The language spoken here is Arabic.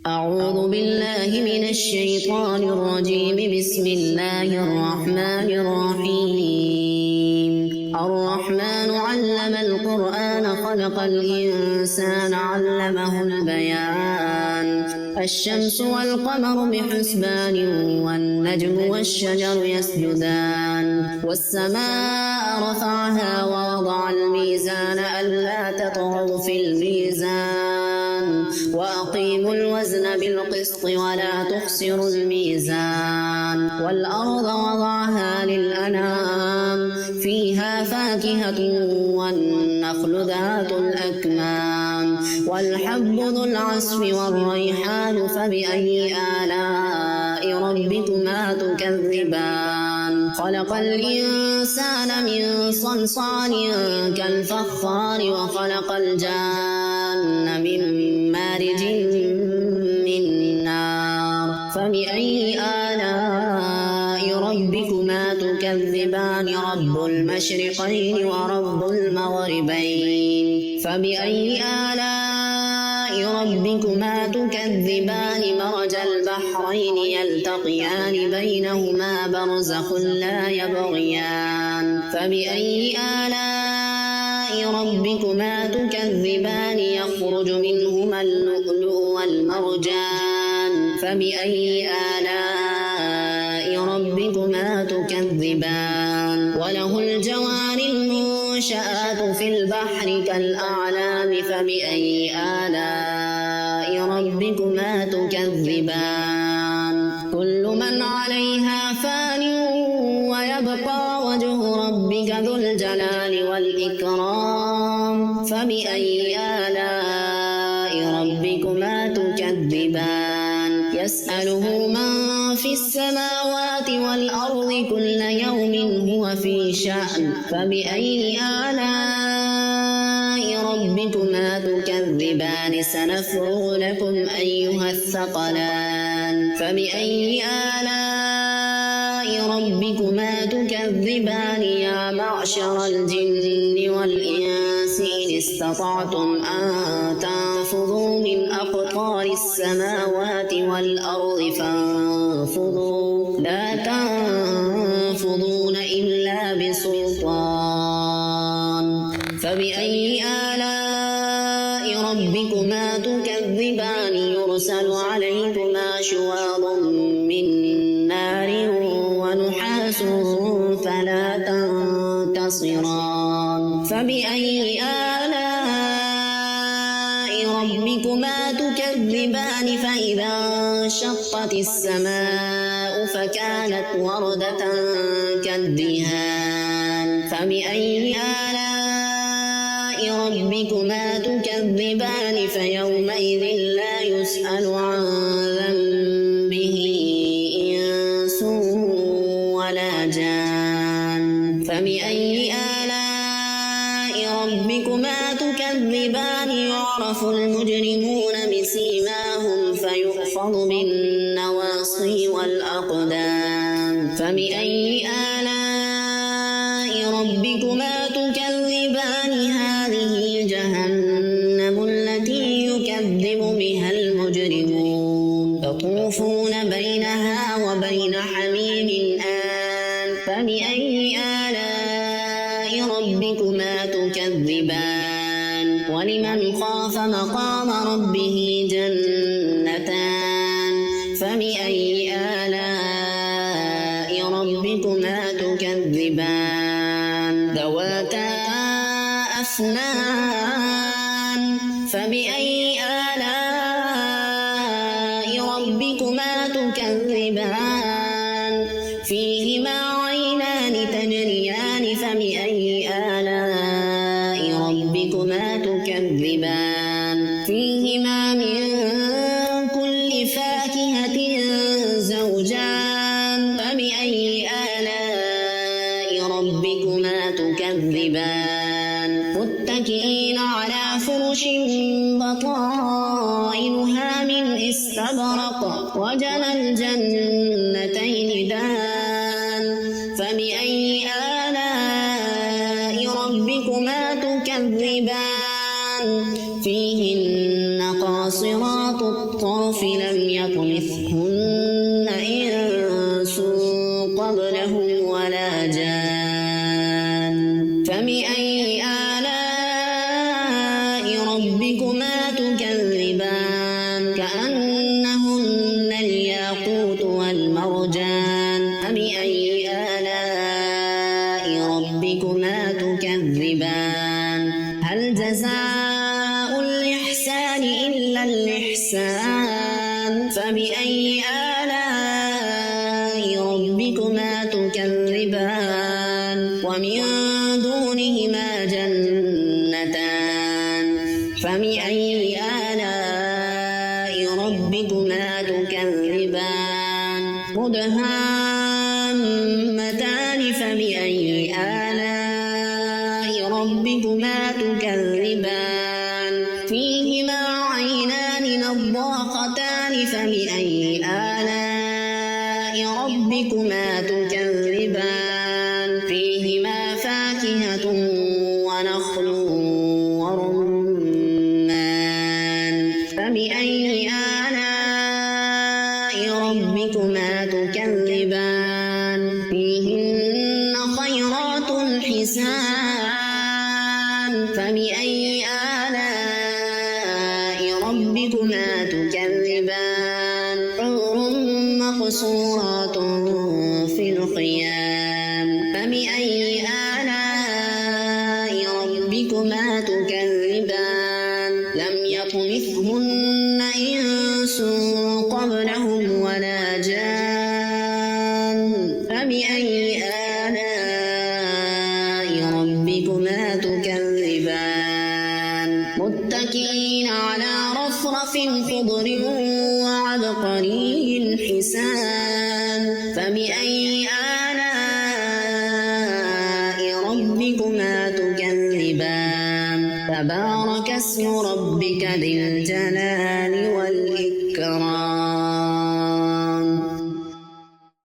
أعوذ بالله من الشيطان الرجيم. بسم الله الرحمن الرحيم. الرحمن علم القرآن خلق الإنسان علمه البيان. الشمس والقمر بحسبان والنجم والشجر يسجدان. والسماء رفعها ووضع الميزان ألا تطغوا في الميزان وأقيموا الوزن بالقسط ولا تخسروا الميزان. والأرض وضعها للأنام فيها فاكهة والنخل ذات الأكمام والحب ذو العصف والريحان. فبأي آلاء ربكما تكذبان؟ خلق الإنسان من صلصال كالفخار وخلق الجان من مارج من نار. فبأي آلاء ربكما تكذبان؟ رب المشرقين ورب المغربين. فبأي آلاء ربكما تكذبان؟ مرج البحرين يلتقيان بينهما برزخ لا يبغيان. فبأي آلاء ربكما تكذبان؟ يخرج منهما اللؤلؤ والمرجان. فبأي آلاء ربكما تكذبان؟ وله الجوار المنشآت في البحر كالأعلام. فبأي آلاء ربكما تكذبان؟ كل من عليها فان ويبقى وجه ربك ذو الجلال والإكرام. فبأي آلاء ربكما تكذبان؟ يسأله من في السماوات والأرض كل يوم هو في شأن. فبأي آلاء ربكما تكذبان؟ سنفرغ لكم أيها الثقلان. فبأي آلاء ربكما تكذبان؟ يا معشر الجن والإنس إن استطعتم أن تنفذوا من أقطار السماوات والأرض فانفذوا لا تنفذون إلا بسلطان. فبأي آلاء ربكما تكذبان؟ يرسل عليكما شواظ من نار ونحاس فلا تنتصران. فبأي آلاء ربكما تكذبان؟ فإذا انشقت السماء فكانت وردة كالدهان. فبأي آلاء ربكما تكذبان؟ فيومئذ لا يسأل عن ذنبه إنس ولا جان. فبأي آلاء ربكما تكذبان؟ يعرف المجرمون بسيماهم فيؤخذ بالنواصي والأقدام. فبأي آلاء ربكما تكذبان؟ هذه جهنم التي يكذب بها المجرمون يطوفون بينها وبين حميم آن. فبأي آلاء ربكما تكذبان؟ ولمن خاف مقام ربه جنتان. فبأي آلاء ربكما تكذبان؟ ذواتا أفنان. فبأي آلاء ربكما تكذبان؟ فيهما عينان تجريان. فبأي آلاء ربكما تكذبان؟ فيهما من كل فاكهة زوجان. فبأي آلاء ربكما تكذبان؟ متكئين على فرش بطائنها من استبرق وجنى الجنتين دان. فبأي آلاء ربكما تكذبان؟ فيهن قاصرات الطرف لم يطمثهن إنس قبلهم ولا جان فبأي آلاء ربكما تكذبان كأنهن الياقوت والمرجان فبأي آلاء ربكما تكذبان هل جزاء الإحسان إلا الإحسان فبأي آلاء ربكما تكذبان ومن دونهما جنتان فبأي آلاء ربكما تكذبان مدهامتان فبأي آلاء ربكما تكذبان فيهما عينان نضاختان فبأي آلاء ربكما تكذبان فيهما فاكهة ونخل ورمان فبأي آلاء ربكما تكذبان فيهن خيرات حسان فبأي آلاء ربكما تكذبان حور مقصورات في الخيام فبأي آلاء ربكما تكذبان لم يطمثهن إنس قبلهم ولا جان فبأي آلاء ربكما تكذبان متكئين على رفرف خضر وعبقري حسان فبأي آلاء ربكما تكذبان تبارك اسم ربك ذي الجلال